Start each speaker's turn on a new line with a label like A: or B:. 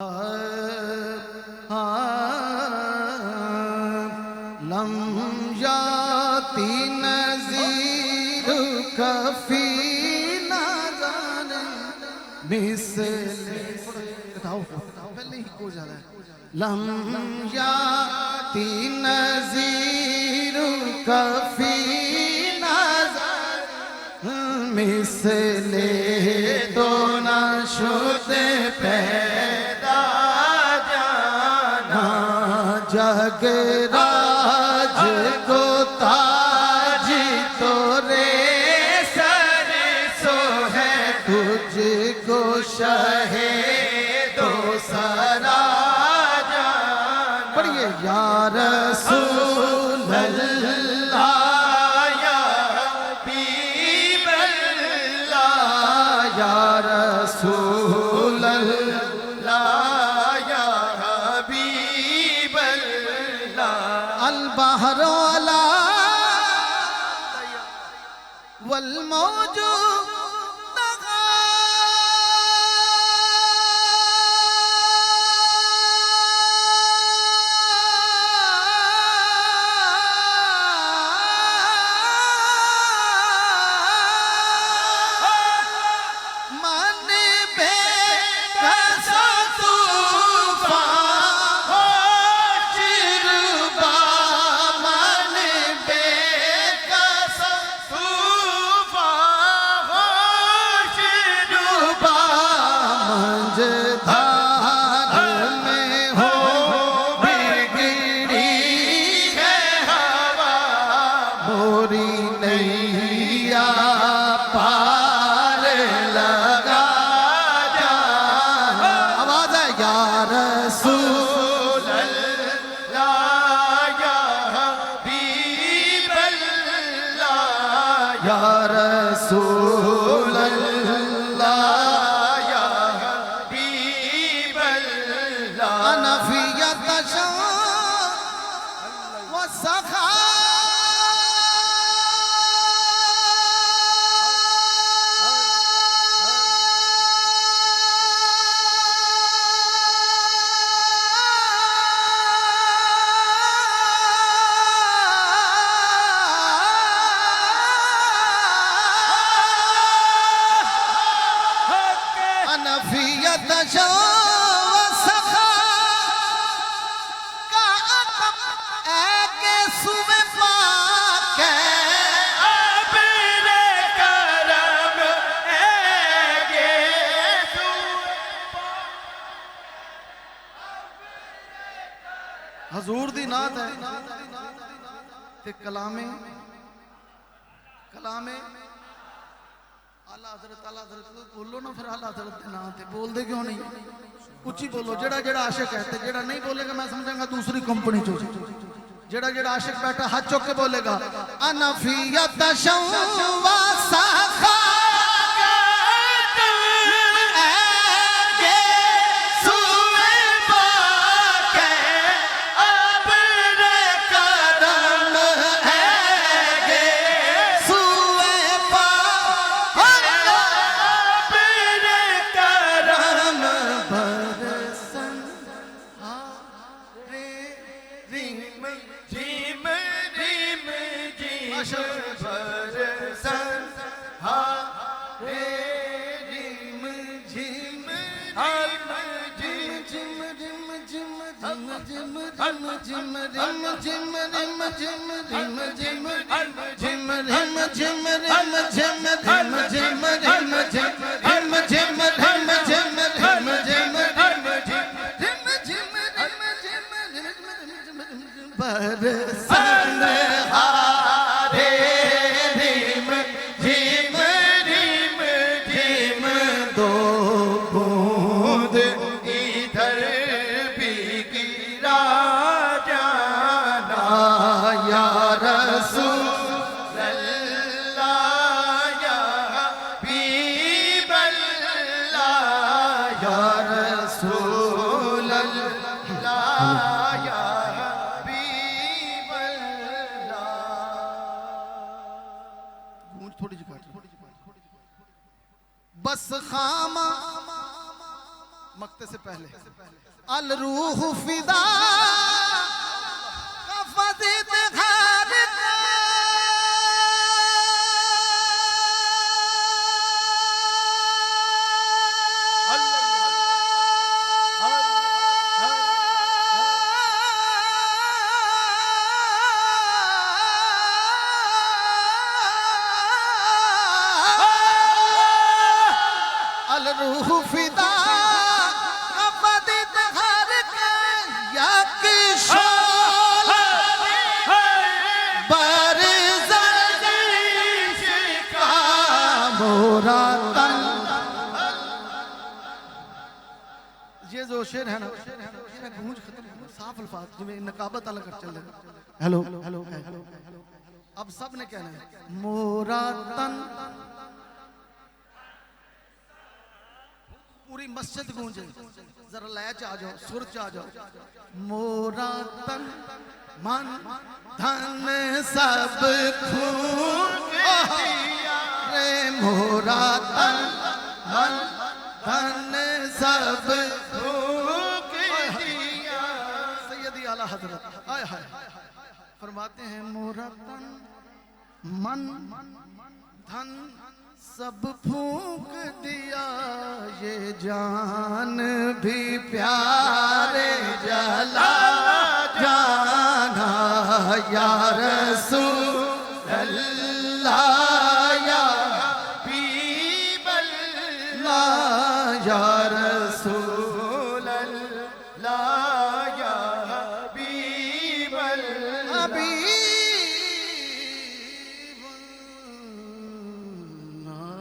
A: Lump याती नज़ीर कफ़ी नज़र मिसले पहले ही को जा रहा है। लम याती नज़ीर कफ़ी नज़र मिसले तो न शुदे पैदा जाना जगराज को ताज तो रे सर सो है तुझको शहे दो सरा जाना। पढ़िए या रसूल अल्लाह या हबीब अल्लाह या रसूल अल्लाह या हबीब अल्लाह। अल बहरो अला वल मौजू या रसूल अल्लाह या हबीब अल्लाह। अनफियत व सखा नफियत शो सखा का के सुबह पाक अपने करम के हजूर दी नात है ते कलामे आला हज़रत बोलो ना। फिर आला हज़रत के नाम ते बोल दे क्यों नहीं? उच्ची बोलो। जेड़ा जेड़ा आशिक है, जेड़ा नहीं बोलेगा मैं समझांगा दूसरी कंपनी चो। जेड़ा जेड़ा आशिक बैठा हाथ चौक के बोलेगा अनफियत शवा साखा बस खामा मकते से पहले अल रूह फिदा कफजित हार अल रूह फिदा ये जो शेर है ना ये गूंज खत्म साफ अल्फाज जिमें नकाबत अलग कर चल रहा। हेलो हेलो अब सब ने कहना है मोरा तन, पूरी मस्जिद गूंजे, जरा लय च आ जाओ, सुर च आ जाओ। मोरा तन मन धन सब फूंक दिया रे, मोरा तन मन धन सब फूंक दिया। सैयदी आला हजरत आय हाय फरमाते हैं मोरा तन मन धन सब फूंक दिया, ये जान भी प्यार